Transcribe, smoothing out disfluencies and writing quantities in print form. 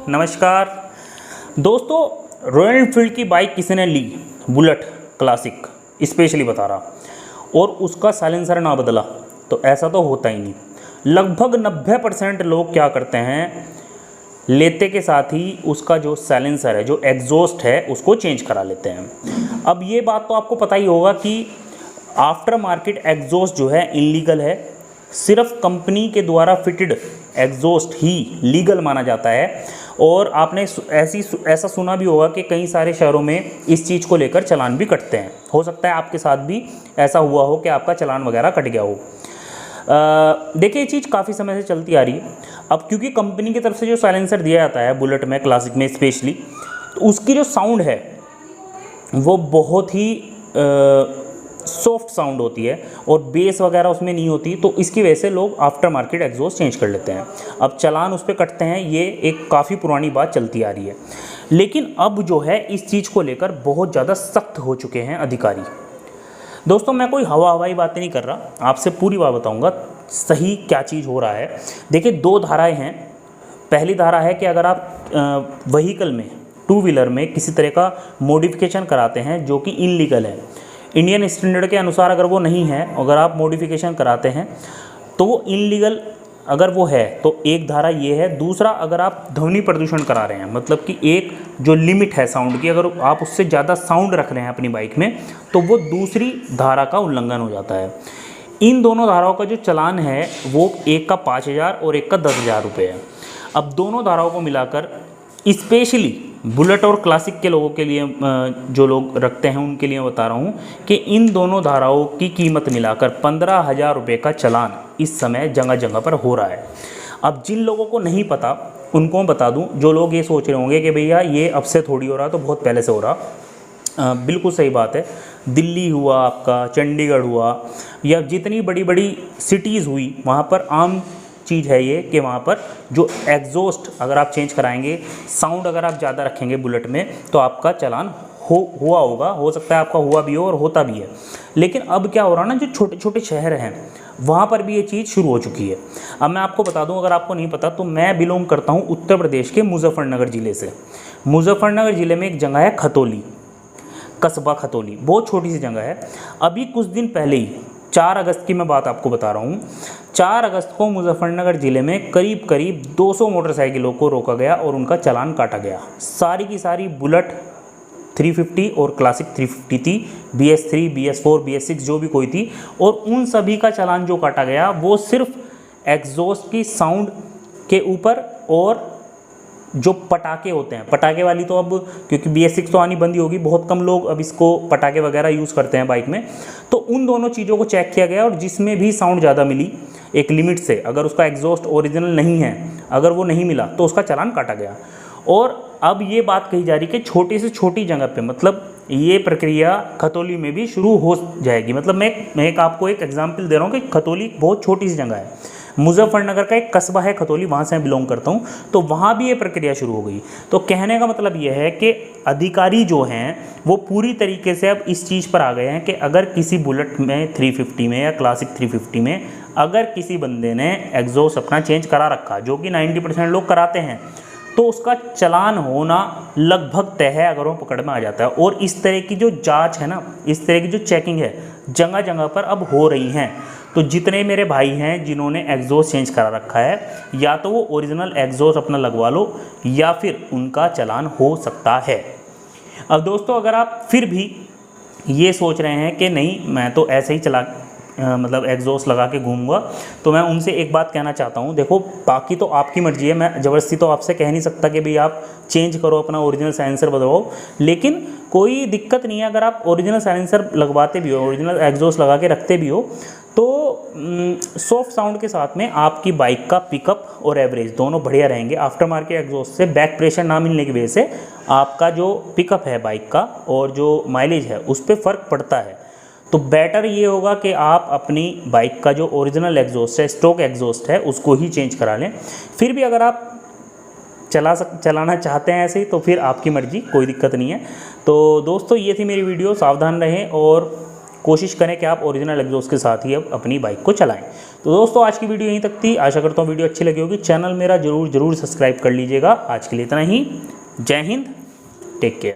नमस्कार दोस्तों, royal Enfield की बाइक किसी ने ली, बुलेट क्लासिक स्पेशली बता रहा, और उसका साइलेंसर ना बदला तो ऐसा तो होता ही नहीं। लगभग 90% लोग क्या करते हैं, लेते के साथ ही उसका जो साइलेंसर है, जो एग्जॉस्ट है, उसको चेंज करा लेते हैं। अब ये बात तो आपको पता ही होगा कि आफ्टर मार्केट एग्जॉस्ट जो है इलीगल है। सिर्फ कंपनी के द्वारा फिटेड एग्जॉस्ट ही लीगल माना जाता है। और आपने ऐसा सुना भी होगा कि कई सारे शहरों में इस चीज़ को लेकर चालान भी कटते हैं। हो सकता है आपके साथ भी ऐसा हुआ हो कि आपका चालान वगैरह कट गया हो। देखिए, ये चीज़ काफ़ी समय से चलती आ रही है। अब क्योंकि कंपनी की तरफ से जो साइलेंसर दिया जाता है बुलेट में, क्लासिक में स्पेशली, तो उसकी जो साउंड है वो बहुत ही सॉफ्ट साउंड होती है और बेस वगैरह उसमें नहीं होती। तो इसकी वजह से लोग आफ्टर मार्केट एग्जॉस्ट चेंज कर लेते हैं। अब चालान उस पर कटते हैं, ये एक काफ़ी पुरानी बात चलती आ रही है। लेकिन अब जो है इस चीज़ को लेकर बहुत ज़्यादा सख्त हो चुके हैं अधिकारी। दोस्तों, मैं कोई हवाई बातें नहीं कर रहा, आपसे पूरी बात बताऊँगा सही क्या चीज़ हो रहा है। देखिए, 2 धाराएँ हैं। पहली धारा है कि अगर आप व्हीकल में, 2 व्हीलर में किसी तरह का मॉडिफिकेशन कराते हैं जो कि इनलीगल है, इंडियन स्टैंडर्ड के अनुसार अगर वो नहीं है, अगर आप मॉडिफिकेशन कराते हैं तो वो इनलीगल अगर वो है, तो एक धारा ये है। दूसरा, अगर आप ध्वनि प्रदूषण करा रहे हैं, मतलब कि एक जो लिमिट है साउंड की, अगर आप उससे ज़्यादा साउंड रख रहे हैं अपनी बाइक में, तो वो दूसरी धारा का उल्लंघन हो जाता है। इन दोनों धाराओं का जो चालान है वो एक का 5,000 और एक का 10,000 रुपये है। अब दोनों धाराओं को मिलाकर स्पेशली बुलेट और क्लासिक के लोगों के लिए, जो लोग रखते हैं उनके लिए बता रहा हूँ कि इन दोनों धाराओं की कीमत मिलाकर 15,000 रुपये का चालान इस समय जगह जगह पर हो रहा है। अब जिन लोगों को नहीं पता उनको मैं बता दूं, जो लोग ये सोच रहे होंगे कि भैया ये अब से थोड़ी हो रहा, तो बहुत पहले से हो रहा। बिल्कुल सही बात है। दिल्ली हुआ, आपका चंडीगढ़ हुआ, या जितनी बड़ी बड़ी सिटीज़ हुई, वहाँ पर आम चीज़ है ये कि वहाँ पर जो एग्जॉस्ट अगर आप चेंज कराएंगे, साउंड अगर आप ज़्यादा रखेंगे बुलेट में, तो आपका चालान हुआ होगा। हो सकता है आपका हुआ भी हो और होता भी है। लेकिन अब क्या हो रहा है ना, जो छोटे छोटे शहर हैं वहाँ पर भी ये चीज़ शुरू हो चुकी है। अब मैं आपको बता दूं, अगर आपको नहीं पता, तो मैं बिलोंग करता हूँ उत्तर प्रदेश के मुजफ्फरनगर ज़िले से। मुजफ्फरनगर ज़िले में एक जगह है खतौली, कस्बा खतौली, बहुत छोटी सी जगह है। अभी कुछ दिन पहले ही 4 अगस्त की मैं बात आपको बता रहा हूँ, 4 अगस्त को मुजफ्फरनगर ज़िले में करीब 200 मोटरसाइकिलों को रोका गया और उनका चालान काटा गया। सारी की सारी बुलेट 350 और क्लासिक 350 थी, BS3, BS4, BS6 जो भी कोई थी, और उन सभी का चालान जो काटा गया वो सिर्फ एग्जॉस्ट की साउंड के ऊपर, और जो पटाखे होते हैं, पटाखे वाली तो अब क्योंकि BS6 तो आनी बंद ही होगी, बहुत कम लोग अब इसको पटाखे वगैरह यूज़ करते हैं बाइक में, तो उन दोनों चीज़ों को चेक किया गया। और जिसमें भी साउंड ज़्यादा मिली एक लिमिट से, अगर उसका एग्जॉस्ट ओरिजिनल नहीं है, अगर वो नहीं मिला, तो उसका चालान काटा गया। और अब ये बात कही जा रही कि छोटी से छोटी जगह पे, मतलब ये प्रक्रिया खतौली में भी शुरू हो जाएगी। मतलब मैं आपको एक एग्जांपल दे रहा हूँ कि खतौली बहुत छोटी सी जगह है, मुजफ्फरनगर का एक कस्बा है खतौली, वहाँ से मैं बिलोंग करता हूँ, तो वहाँ भी ये प्रक्रिया शुरू हो गई। तो कहने का मतलब ये है कि अधिकारी जो हैं वो पूरी तरीके से अब इस चीज़ पर आ गए हैं कि अगर किसी बुलेट में 350 में या क्लासिक 350 में अगर किसी बंदे ने एग्जॉस्ट अपना चेंज करा रखा, जो कि 90% लोग कराते हैं, तो उसका चालान होना लगभग तय है अगर वो पकड़ में आ जाता है। और इस तरह की जो जांच है ना, इस तरह की जो चेकिंग है, जगह जगह पर अब हो रही हैं। तो जितने मेरे भाई हैं जिन्होंने एग्जॉस्ट चेंज करा रखा है, या तो वो ओरिजिनल एग्जॉस्ट अपना लगवा लो, या फिर उनका चालान हो सकता है। अब दोस्तों, अगर आप फिर भी ये सोच रहे हैं कि नहीं मैं तो ऐसे ही मतलब एग्जॉस्ट लगा के घूमूंगा, तो मैं उनसे एक बात कहना चाहता हूँ। देखो, बाकी तो आपकी मर्जी है, मैं ज़बरदस्ती तो आपसे कह नहीं सकता कि भाई आप चेंज करो, अपना ओरिजिनल साइलेंसर बदलवाओ। लेकिन कोई दिक्कत नहीं है अगर आप ओरिजिनल साइलेंसर लगवाते भी हो, ओरिजिनल एग्जॉस्ट लगा के रखते भी हो, तो सॉफ्ट साउंड के साथ में आपकी बाइक का पिकअप और एवरेज दोनों बढ़िया रहेंगे। आफ्टर मार्केट एग्जॉस्ट से बैक प्रेशर ना मिलने की वजह से आपका जो पिकअप है बाइक का और जो माइलेज है उस पर फ़र्क पड़ता है। तो बेटर ये होगा कि आप अपनी बाइक का जो ओरिजिनल एग्जॉस्ट है, स्टॉक एग्जॉस्ट है, उसको ही चेंज करा लें। फिर भी अगर आप चलाना चाहते हैं ऐसे ही तो फिर आपकी मर्ज़ी, कोई दिक्कत नहीं है। तो दोस्तों ये थी मेरी वीडियो, सावधान रहें और कोशिश करें कि आप ओरिजिनल एग्जॉस्ट के साथ ही अब अपनी बाइक को चलाएं। तो दोस्तों आज की वीडियो यहीं तक थी, आशा करता हूँ वीडियो अच्छी लगी होगी। चैनल मेरा जरूर सब्सक्राइब कर लीजिएगा। आज के लिए इतना ही, जय हिंद, टेक केयर।